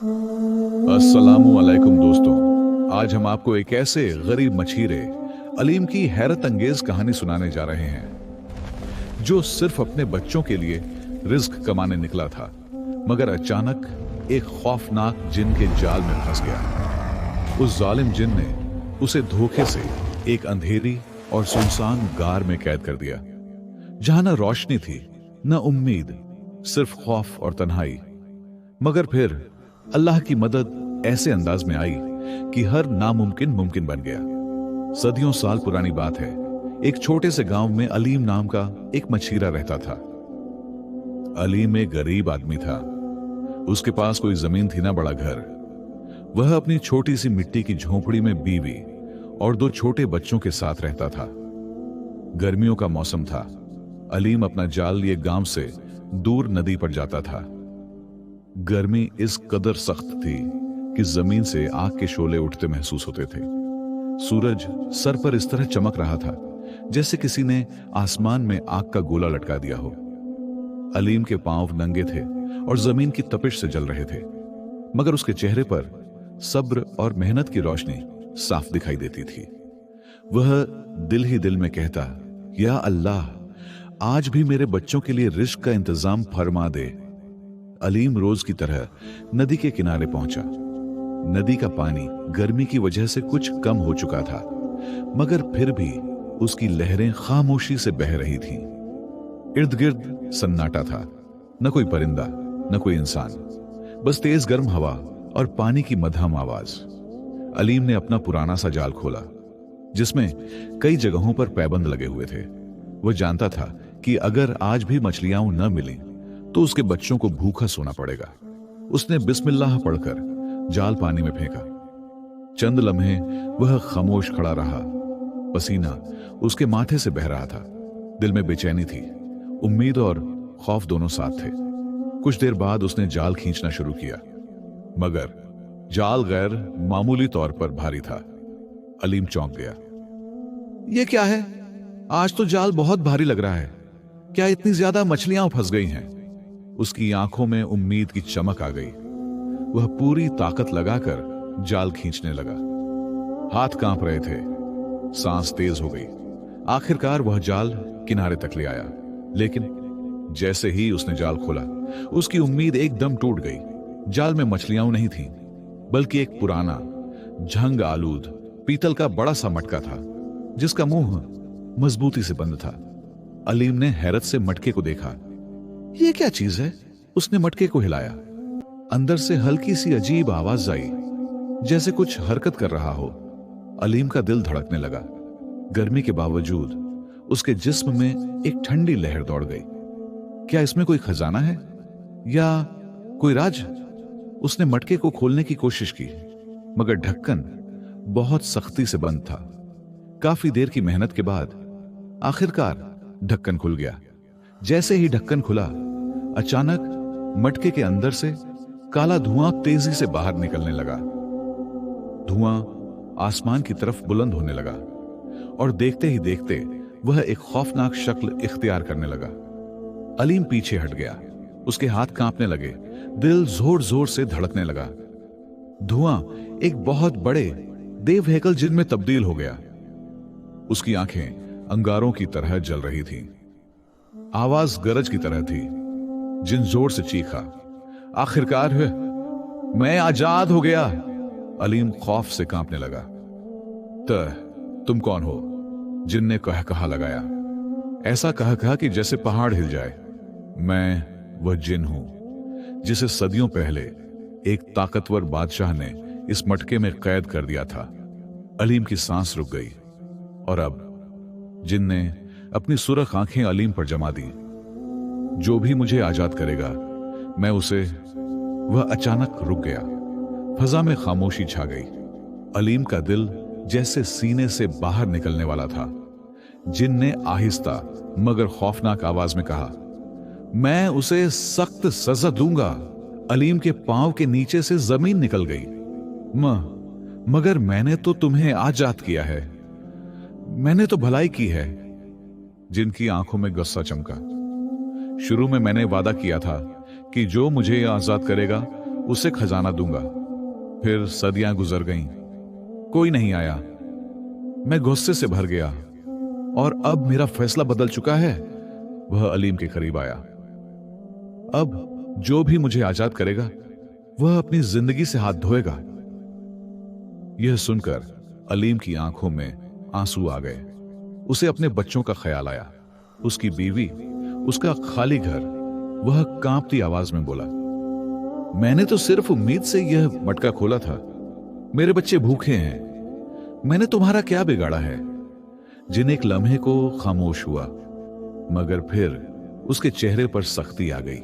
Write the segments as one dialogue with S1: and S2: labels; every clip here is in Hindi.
S1: अस्सलामु अलैकुम दोस्तों। आज हम आपको एक ऐसे गरीब मछीरे अलीम की हैरत अंगेज कहानी सुनाने जा रहे हैं जो सिर्फ अपने बच्चों के लिए रिस्क कमाने निकला था, मगर अचानक एक खौफनाक जिन के जाल में फंस गया। उस जालिम जिन ने उसे धोखे से एक अंधेरी और सुनसान गार में कैद कर दिया, जहां न रोशनी थी न उम्मीद, सिर्फ खौफ और तन्हाई। मगर फिर अल्लाह की मदद ऐसे अंदाज में आई कि हर नामुमकिन मुमकिन बन गया। सदियों साल पुरानी बात है। एक छोटे से गांव में अलीम नाम का एक मछीरा रहता था। अलीम एक गरीब आदमी था। उसके पास कोई जमीन थी ना बड़ा घर। वह अपनी छोटी सी मिट्टी की झोंपड़ी में बीवी और 2 छोटे बच्चों के साथ रहता था। गर्मियों का मौसम था। अलीम अपना जाल लिए गांव से दूर नदी पर जाता था। गर्मी इस कदर सख्त थी कि जमीन से आग के शोले उठते महसूस होते थे। सूरज सर पर इस तरह चमक रहा था जैसे किसी ने आसमान में आग का गोला लटका दिया हो। अलीम के पांव नंगे थे और जमीन की तपिश से जल रहे थे, मगर उसके चेहरे पर सब्र और मेहनत की रोशनी साफ दिखाई देती थी। वह दिल ही दिल में कहता, या अल्लाह, आज भी मेरे बच्चों के लिए रिस्क का इंतजाम फरमा दे। अलीम रोज की तरह नदी के किनारे पहुंचा। नदी का पानी गर्मी की वजह से कुछ कम हो चुका था, मगर फिर भी उसकी लहरें खामोशी से बह रही थीं। इर्द गिर्द सन्नाटा था, न कोई परिंदा न कोई इंसान, बस तेज गर्म हवा और पानी की मध्यम आवाज। अलीम ने अपना पुराना सा जाल खोला, जिसमें कई जगहों पर पैबंद लगे हुए थे। वह जानता था कि अगर आज भी मछलियां न मिली तो उसके बच्चों को भूखा सोना पड़ेगा। उसने बिस्मिल्लाह पढ़कर जाल पानी में फेंका। चंद लम्हे वह खामोश खड़ा रहा। पसीना उसके माथे से बह रहा था। दिल में बेचैनी थी। उम्मीद और खौफ दोनों साथ थे। कुछ देर बाद उसने जाल खींचना शुरू किया, मगर जाल गैर मामूली तौर पर भारी था। अलीम चौंक गया। यह क्या है? आज तो जाल बहुत भारी लग रहा है। क्या इतनी ज्यादा मछलियां फंस गई हैं? उसकी आंखों में उम्मीद की चमक आ गई। वह पूरी ताकत लगाकर जाल खींचने लगा। हाथ कांप रहे थे, सांस तेज हो गई। आखिरकार वह जाल किनारे तक ले आया, लेकिन जैसे ही उसने जाल खोला, उसकी उम्मीद एकदम टूट गई। जाल में मछलियां नहीं थीं, बल्कि एक पुराना झंग आलूद पीतल का बड़ा सा मटका था, जिसका मुंह मजबूती से बंद था। अलीम ने हैरत से मटके को देखा। यह क्या चीज है? उसने मटके को हिलाया। अंदर से हल्की सी अजीब आवाज आई, जैसे कुछ हरकत कर रहा हो। अलीम का दिल धड़कने लगा। गर्मी के बावजूद उसके जिस्म में एक ठंडी लहर दौड़ गई। क्या इसमें कोई खजाना है या कोई राज? उसने मटके को खोलने की कोशिश की, मगर ढक्कन बहुत सख्ती से बंद था। काफी देर की मेहनत के बाद आखिरकार ढक्कन खुल गया। जैसे ही ढक्कन खुला, अचानक मटके के अंदर से काला धुआं तेजी से बाहर निकलने लगा। धुआं आसमान की तरफ बुलंद होने लगा और देखते ही देखते वह एक खौफनाक शक्ल इख्तियार करने लगा। अलीम पीछे हट गया। उसके हाथ कांपने लगे, दिल जोर जोर से धड़कने लगा। धुआं एक बहुत बड़े देव हैकल जिन में तब्दील हो गया। उसकी आंखें अंगारों की तरह जल रही थीं। आवाज गरज की तरह थी। जिन जोर से चीखा, आखिरकार है, मैं आजाद हो गया। अलीम खौफ से कांपने लगा। तुम कौन हो? जिन ने कह कहा लगाया, ऐसा कहा कहा कि जैसे पहाड़ हिल जाए। मैं वह जिन हूं जिसे सदियों पहले एक ताकतवर बादशाह ने इस मटके में कैद कर दिया था। अलीम की सांस रुक गई और अब जिन ने अपनी सुरख आंखें अलीम पर जमा दी। जो भी मुझे आजाद करेगा, मैं उसे। वह अचानक रुक गया। फजा में खामोशी छा गई। अलीम का दिल जैसे सीने से बाहर निकलने वाला था। जिन ने आहिस्ता मगर खौफनाक आवाज में कहा, मैं उसे सख्त सजा दूंगा। अलीम के पांव के नीचे से जमीन निकल गई। मगर मैंने तो तुम्हें आजाद किया है। मैंने तो भलाई की है। जिनकी आंखों में गुस्सा चमका। शुरू में मैंने वादा किया था कि जो मुझे आजाद करेगा उसे खजाना दूंगा। फिर सदियां गुजर गईं, कोई नहीं आया। मैं गुस्से से भर गया और अब मेरा फैसला बदल चुका है। वह अलीम के करीब आया। अब जो भी मुझे आजाद करेगा वह अपनी जिंदगी से हाथ धोएगा। यह सुनकर अलीम की आंखों में आंसू आ गए। उसे अपने बच्चों का ख्याल आया, उसकी बीवी, उसका खाली घर। वह कांपती आवाज में बोला, मैंने तो सिर्फ उम्मीद से यह मटका खोला था। मेरे बच्चे भूखे हैं। मैंने तुम्हारा क्या बिगाड़ा है? जिन एक लम्हे को खामोश हुआ, मगर फिर उसके चेहरे पर सख्ती आ गई।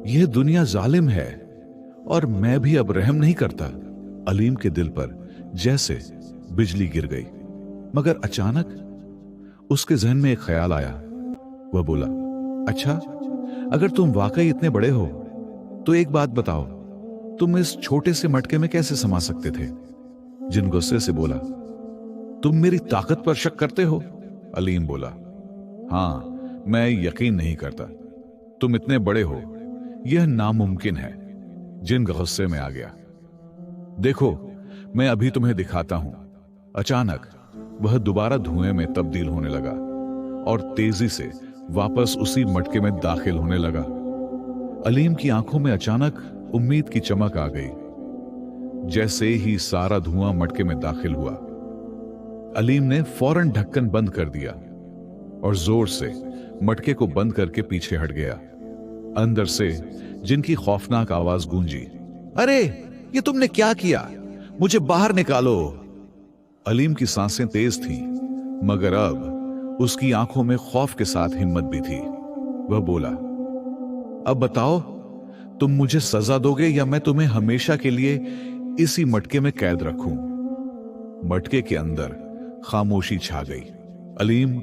S1: यह दुनिया जालिम है और मैं भी अब रहम नहीं करता। अलीम के दिल पर जैसे बिजली गिर गई, मगर अचानक उसके जहन में एक ख्याल आया। वह बोला, अच्छा, अगर तुम वाकई इतने बड़े हो तो एक बात बताओ, तुम इस छोटे से मटके में कैसे समा सकते थे? जिन गुस्से से बोला, तुम मेरी ताकत पर शक करते हो? अलीम बोला, हां, मैं यकीन नहीं करता। तुम इतने बड़े हो, यह नामुमकिन है। जिन गुस्से में आ गया, देखो, मैं अभी तुम्हें दिखाता हूं। अचानक वह दोबारा धुएं में तब्दील होने लगा और तेजी से वापस उसी मटके में दाखिल होने लगा। अलीम की आंखों में अचानक उम्मीद की चमक आ गई। जैसे ही सारा धुआं मटके में दाखिल हुआ, अलीम ने फौरन ढक्कन बंद कर दिया और जोर से मटके को बंद करके पीछे हट गया। अंदर से जिनकी खौफनाक आवाज गूंजी, अरे, ये तुमने क्या किया? मुझे बाहर निकालो। अलीम की सांसें तेज थीं, मगर अब उसकी आंखों में खौफ के साथ हिम्मत भी थी। वह बोला, अब बताओ, तुम मुझे सजा दोगे या मैं तुम्हें हमेशा के लिए इसी मटके में कैद रखूं? मटके के अंदर खामोशी छा गई। अलीम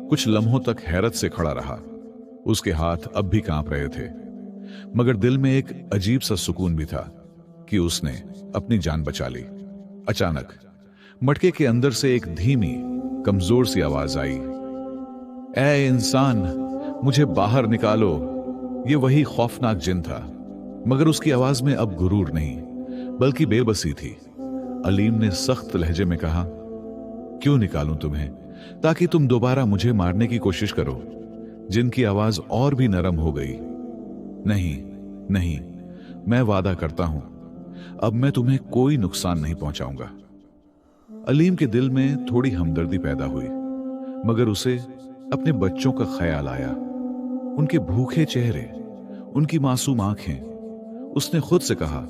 S1: कुछ लम्हों तक हैरत से खड़ा रहा। उसके हाथ अब भी कांप रहे थे, मगर दिल में एक अजीब सा सुकून भी था कि उसने अपनी जान बचा ली। अचानक मटके के अंदर से एक धीमी, कमजोर सी आवाज आई, ऐ इंसान, मुझे बाहर निकालो। यह वही खौफनाक जिन था, मगर उसकी आवाज में अब गुरूर नहीं, बल्कि बेबसी थी। अलीम ने सख्त लहजे में कहा, क्यों निकालूं तुम्हें? ताकि तुम दोबारा मुझे मारने की कोशिश करो। जिनकी आवाज और भी नरम हो गई, नहीं नहीं, मैं वादा करता हूं, अब मैं तुम्हें कोई नुकसान नहीं पहुंचाऊंगा। अलीम के दिल में थोड़ी हमदर्दी पैदा हुई, मगर उसे अपने बच्चों का ख्याल आया, उनके भूखे चेहरे, उनकी मासूम आंखें। उसने खुद से कहा,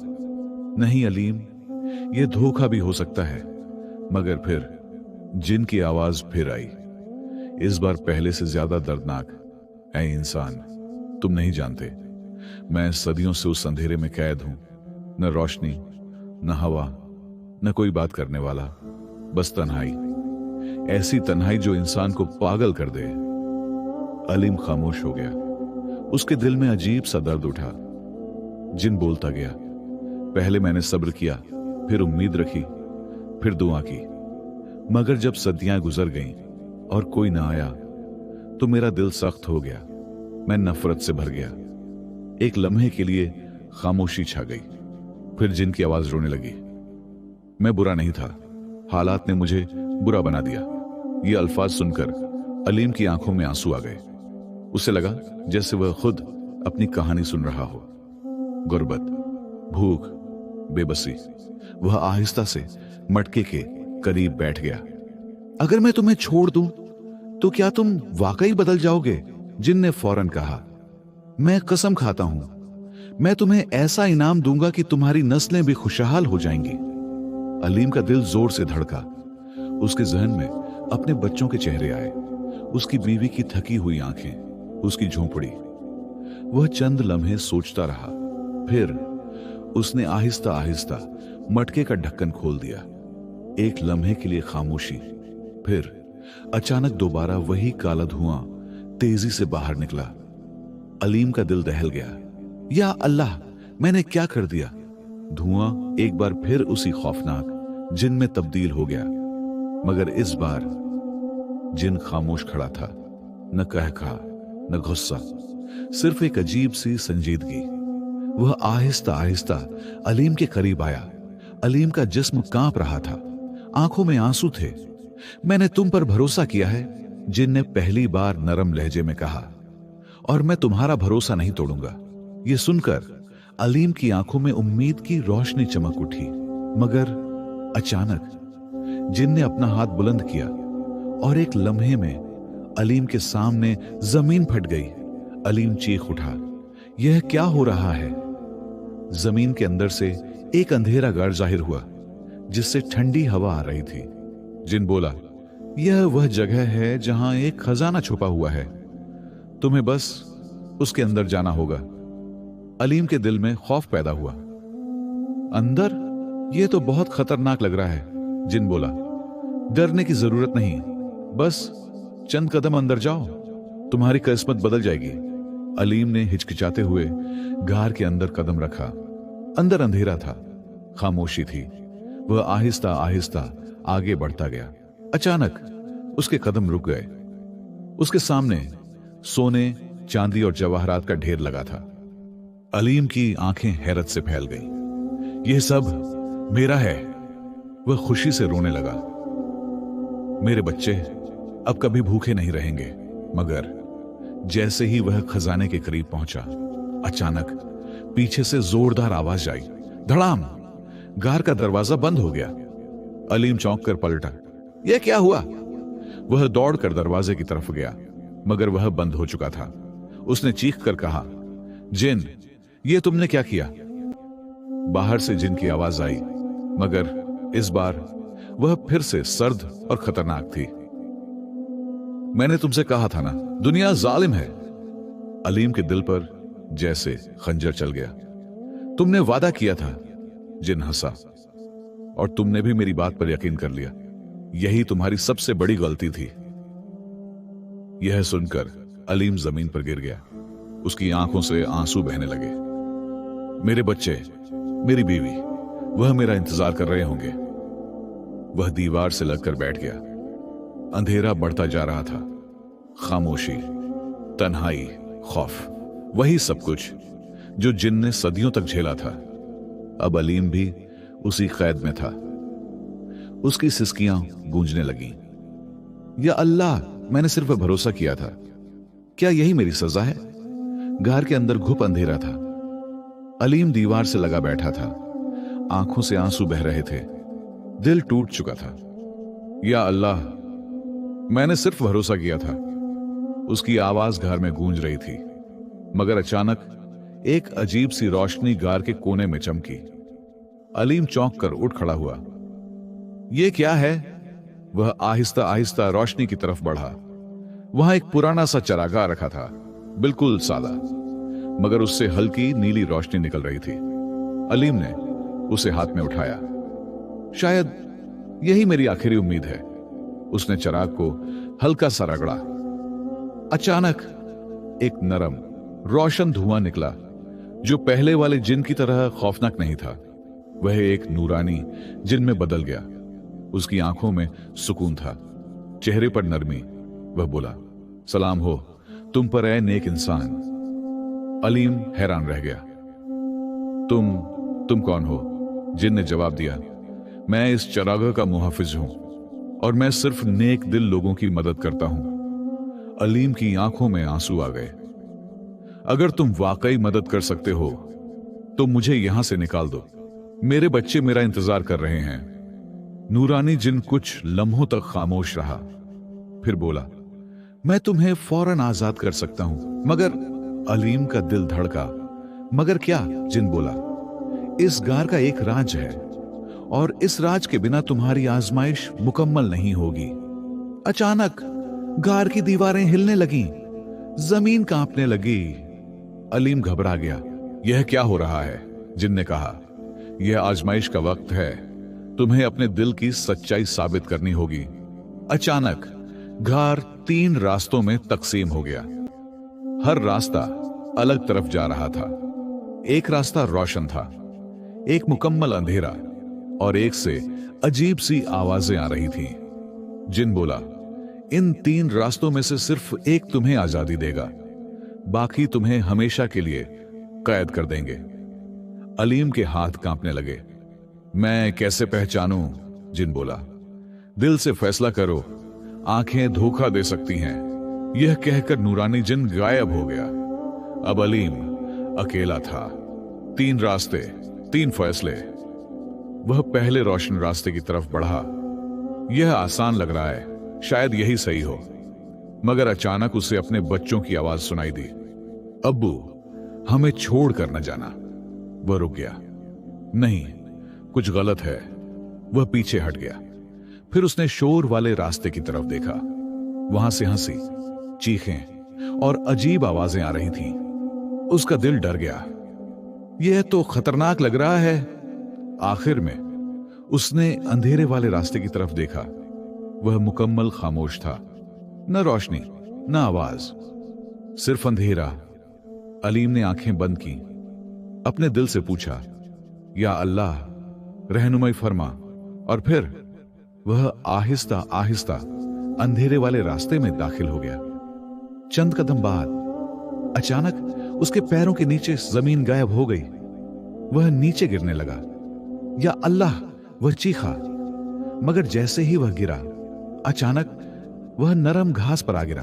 S1: नहीं अलीम, यह धोखा भी हो सकता है। मगर फिर जिन की आवाज फिर आई, इस बार पहले से ज्यादा दर्दनाक, ऐ इंसान, तुम नहीं जानते, मैं सदियों से उस अंधेरे में कैद हूं। न रोशनी, न हवा, न कोई बात करने वाला, बस तन्हाई। ऐसी तन्हाई जो इंसान को पागल कर दे। अलीम खामोश हो गया। उसके दिल में अजीब सा दर्द उठा। जिन बोलता गया, पहले मैंने सब्र किया, फिर उम्मीद रखी, फिर दुआ की, मगर जब सदियां गुजर गईं और कोई ना आया तो मेरा दिल सख्त हो गया। मैं नफरत से भर गया। एक लम्हे के लिए खामोशी छा गई। फिर जिन की आवाज रोने लगी, मैं बुरा नहीं था, हालात ने मुझे बुरा बना दिया। ये अल्फाज सुनकर अलीम की आंखों में आंसू आ गए। उसे लगा जैसे वह खुद अपनी कहानी सुन रहा हो। गुर्बत, भूख, बेबसी। वह आहिस्ता से मटके के करीब बैठ गया। अगर मैं तुम्हें छोड़ दूं तो क्या तुम वाकई बदल जाओगे? जिन ने फौरन कहा, मैं कसम खाता हूं, मैं तुम्हें ऐसा इनाम दूंगा कि तुम्हारी नस्लें भी खुशहाल हो जाएंगी। अलीम का दिल जोर से धड़का। उसके जहन में अपने बच्चों के चेहरे आए, उसकी बीवी की थकी हुई आंखें, उसकी झोंपड़ी। वह चंद लम्हे सोचता रहा, फिर उसने आहिस्ता आहिस्ता मटके का ढक्कन खोल दिया। एक लम्हे के लिए खामोशी, फिर अचानक दोबारा वही काला धुआं तेजी से बाहर निकला। अलीम का दिल दहल गया। या अल्लाह, मैंने क्या कर दिया? धुआं एक बार फिर उसी खौफनाक जिन में तब्दील हो गया, मगर इस बार जिन खामोश खड़ा था, न कहका, न गुस्सा, सिर्फ एक अजीब सी संजीदगी। वह आहिस्ता आहिस्ता अलीम के करीब आया। अलीम का जिस्म कांप रहा था, आंखों में आंसू थे। मैंने तुम पर भरोसा किया है, जिन ने पहली बार नरम लहजे में कहा, और मैं तुम्हारा भरोसा नहीं तोड़ूंगा। यह सुनकर अलीम की आंखों में उम्मीद की रोशनी चमक उठी। मगर अचानक जिन ने अपना हाथ बुलंद किया और एक लम्हे में अलीम के सामने जमीन फट गई। अलीम चीख उठा, यह क्या हो रहा है? जमीन के अंदर से एक अंधेरा गार जाहिर हुआ, जिससे ठंडी हवा आ रही थी। जिन बोला, यह वह जगह है जहां एक खजाना छुपा हुआ है, तुम्हें बस उसके अंदर जाना होगा। अलीम के दिल में खौफ पैदा हुआ। अंदर? यह तो बहुत खतरनाक लग रहा है। जिन बोला, डरने की जरूरत नहीं, बस चंद कदम अंदर जाओ, तुम्हारी किस्मत बदल जाएगी। अलीम ने हिचकिचाते हुए गार के अंदर कदम रखा। अंदर अंधेरा था, खामोशी थी। वह आहिस्ता आहिस्ता आगे बढ़ता गया। अचानक उसके कदम रुक गए। उसके सामने सोने, चांदी और जवाहरात का ढेर लगा था। अलीम की आंखें हैरत से फैल गईं। यह सब मेरा है। वह खुशी से रोने लगा। मेरे बच्चे अब कभी भूखे नहीं रहेंगे। मगर जैसे ही वह खजाने के करीब पहुंचा, अचानक पीछे से जोरदार आवाज आई। धड़ाम! गार का दरवाजा बंद हो गया। अलीम चौंक कर पलटा। यह क्या हुआ? वह दौड़कर दरवाजे की तरफ गया, मगर वह बंद हो चुका था। उसने चीख कर कहा, जिन, यह तुमने क्या किया? बाहर से जिन की आवाज आई, मगर इस बार वह फिर से सर्द और खतरनाक थी। मैंने तुमसे कहा था ना, दुनिया जालिम है। अलीम के दिल पर जैसे खंजर चल गया। तुमने वादा किया था। जिन हंसा, और तुमने भी मेरी बात पर यकीन कर लिया। यही तुम्हारी सबसे बड़ी गलती थी। यह सुनकर अलीम जमीन पर गिर गया। उसकी आंखों से आंसू बहने लगे। मेरे बच्चे, मेरी बीवी, वह मेरा इंतजार कर रहे होंगे। वह दीवार से लगकर बैठ गया। अंधेरा बढ़ता जा रहा था। खामोशी, तन्हाई, खौफ, वही सब कुछ जो जिन ने सदियों तक झेला था। अब अलीम भी उसी कैद में था। उसकी सिसकियां गूंजने लगीं। या अल्लाह, मैंने सिर्फ भरोसा किया था। क्या यही मेरी सजा है? घर के अंदर घुप अंधेरा था। अलीम दीवार से लगा बैठा था। आंखों से आंसू बह रहे थे। दिल टूट चुका था। या अल्लाह, मैंने सिर्फ भरोसा किया था। उसकी आवाज घर में गूंज रही थी। मगर अचानक एक अजीब सी रोशनी गार के कोने में चमकी। अलीम चौंक कर उठ खड़ा हुआ। यह क्या है? वह आहिस्ता आहिस्ता रोशनी की तरफ बढ़ा। वहां एक पुराना सा चरागाह रखा था, बिल्कुल सादा, मगर उससे हल्की नीली रोशनी निकल रही थी। अलीम ने उसे हाथ में उठाया। शायद यही मेरी आखिरी उम्मीद है। उसने चराग को हल्का सा रगड़ा। अचानक एक नरम, रोशन धुआं निकला, जो पहले वाले जिन की तरह खौफनाक नहीं था। वह एक नूरानी जिन में बदल गया। उसकी आंखों में सुकून था, चेहरे पर नरमी। वह बोला, सलाम हो तुम पर ऐ नेक इंसान। अलीम हैरान रह गया। तुम कौन हो? जिन ने जवाब दिया, मैं इस चरागाह का मुहाफिज हूं और मैं सिर्फ नेक दिल लोगों की मदद करता हूं। अलीम की आंखों में आंसू आ गए। अगर तुम वाकई मदद कर सकते हो तो मुझे यहां से निकाल दो। मेरे बच्चे मेरा इंतजार कर रहे हैं। नूरानी जिन कुछ लम्हों तक खामोश रहा, फिर बोला, मैं तुम्हें फौरन आजाद कर सकता हूं। मगर अलीम का दिल धड़का। मगर क्या? जिन बोला, इस गार का एक राज है और इस राज के बिना तुम्हारी आजमाइश मुकम्मल नहीं होगी। अचानक गार की दीवारें हिलने लगीं, जमीन कांपने लगी। अलीम घबरा गया। यह क्या हो रहा है? जिन ने कहा, यह आजमाइश का वक्त है। तुम्हें अपने दिल की सच्चाई साबित करनी होगी। अचानक घर 3 रास्तों में तकसीम हो गया। हर रास्ता अलग तरफ जा रहा था। एक रास्ता रोशन था, एक मुकम्मल अंधेरा, और एक से अजीब सी आवाजें आ रही थीं। जिन बोला, इन 3 रास्तों में से सिर्फ एक तुम्हें आजादी देगा, बाकी तुम्हें हमेशा के लिए कैद कर देंगे। अलीम के हाथ कांपने लगे। मैं कैसे पहचानूं? जिन बोला। दिल से फैसला करो, आंखें धोखा दे सकती हैं। यह कहकर नूरानी जिन गायब हो गया। अब अलीम अकेला था। 3 रास्ते, 3 फैसले। वह पहले रोशन रास्ते की तरफ बढ़ा। यह आसान लग रहा है, शायद यही सही हो। मगर अचानक उसे अपने बच्चों की आवाज सुनाई दी। अब्बू, हमें छोड़ कर न जाना। वह रुक गया। नहीं, कुछ गलत है। वह पीछे हट गया। फिर उसने शोर वाले रास्ते की तरफ देखा। वहां से हंसी, चीखें और अजीब आवाजें आ रही थीं। उसका दिल डर गया। यह तो खतरनाक लग रहा है। आखिर में उसने अंधेरे वाले रास्ते की तरफ देखा। वह मुकम्मल खामोश था। न रोशनी, न आवाज, सिर्फ अंधेरा। अलीम ने आंखें बंद की। अपने दिल से पूछा, या अल्लाह, रहनुमाई फरमा। और फिर वह आहिस्ता आहिस्ता अंधेरे वाले रास्ते में दाखिल हो गया। चंद कदम बाद अचानक उसके पैरों के नीचे जमीन गायब हो गई। वह नीचे गिरने लगा। या अल्लाह, वह चीखा। मगर जैसे ही वह गिरा, अचानक वह नरम घास पर आ गिरा।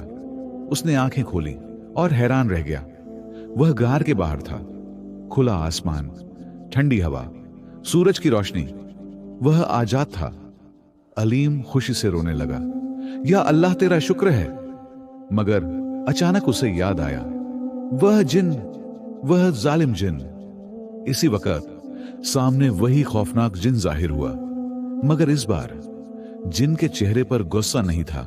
S1: उसने आंखें खोली और हैरान रह गया। वह गार के बाहर था। खुला आसमान, ठंडी हवा, सूरज की रोशनी। वह आजाद था। अलीम खुशी से रोने लगा। या अल्लाह, तेरा शुक्र है। मगर अचानक उसे याद आया, वह जिन, वह जालिम जिन। इसी वक्त सामने वही खौफनाक जिन जाहिर हुआ। मगर इस बार जिन के चेहरे पर गुस्सा नहीं था।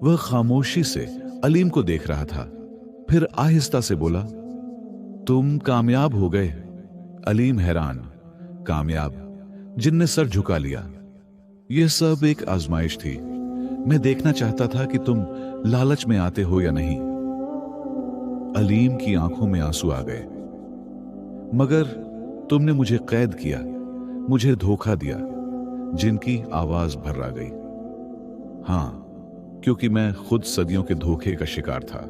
S1: वह खामोशी से अलीम को देख रहा था। फिर आहिस्ता से बोला, तुम कामयाब हो गए। अलीम हैरान। कामयाब? जिन ने सर झुका लिया। यह सब एक आजमाइश थी। मैं देखना चाहता था कि तुम लालच में आते हो या नहीं। अलीम की आंखों में आंसू आ गए। मगर तुमने मुझे कैद किया, मुझे धोखा दिया। जिनकी आवाज भर्रा गई। हां, क्योंकि मैं खुद सदियों के धोखे का शिकार था।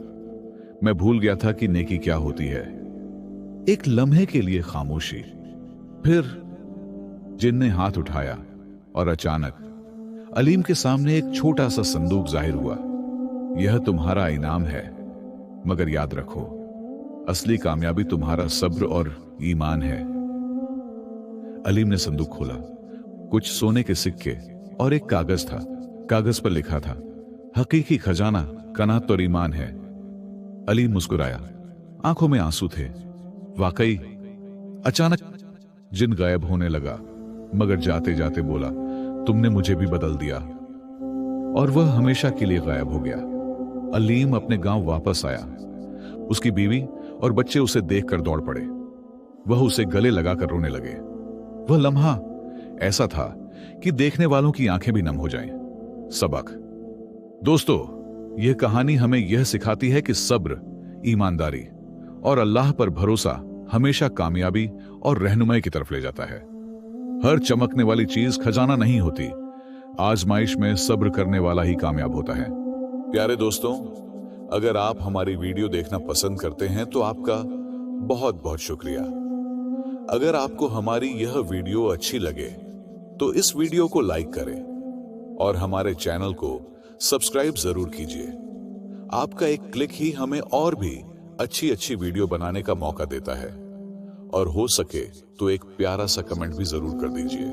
S1: मैं भूल गया था कि नेकी क्या होती है। एक लम्हे के लिए खामोशी। फिर जिन ने हाथ उठाया और अचानक अलीम के सामने एक छोटा सा संदूक जाहिर हुआ। यह तुम्हारा इनाम है, मगर याद रखो, असली कामयाबी तुम्हारा सब्र और ईमान है। अलीम ने संदूक खोला। कुछ सोने के सिक्के और एक कागज था। कागज पर लिखा था, हकीकी खजाना कनात और ईमान है। अलीम मुस्कुराया। आंखों में आंसू थे। वाकई। अचानक जिन गायब होने लगा, मगर जाते जाते बोला, तुमने मुझे भी बदल दिया। और वह हमेशा के लिए गायब हो गया। अलीम अपने गांव वापस आया। उसकी बीवी और बच्चे उसे देखकर दौड़ पड़े। वह उसे गले लगाकर रोने लगे। वह लम्हा ऐसा था कि देखने वालों की आंखें भी नम हो जाएं। सबक। दोस्तों, यह कहानी हमें यह सिखाती है कि सब्र, ईमानदारी और अल्लाह पर भरोसा हमेशा कामयाबी और रहनुमाई की तरफ ले जाता है। हर चमकने वाली चीज खजाना नहीं होती। आजमाइश में सब्र करने वाला ही कामयाब होता है। प्यारे दोस्तों, अगर आप हमारी वीडियो देखना पसंद करते हैं तो आपका बहुत बहुत शुक्रिया। अगर आपको हमारी यह वीडियो अच्छी लगे तो इस वीडियो को लाइक करें और हमारे चैनल को सब्सक्राइब जरूर कीजिए। आपका एक क्लिक ही हमें और भी अच्छी अच्छी वीडियो बनाने का मौका देता है। और हो सके तो एक प्यारा सा कमेंट भी जरूर कर दीजिए।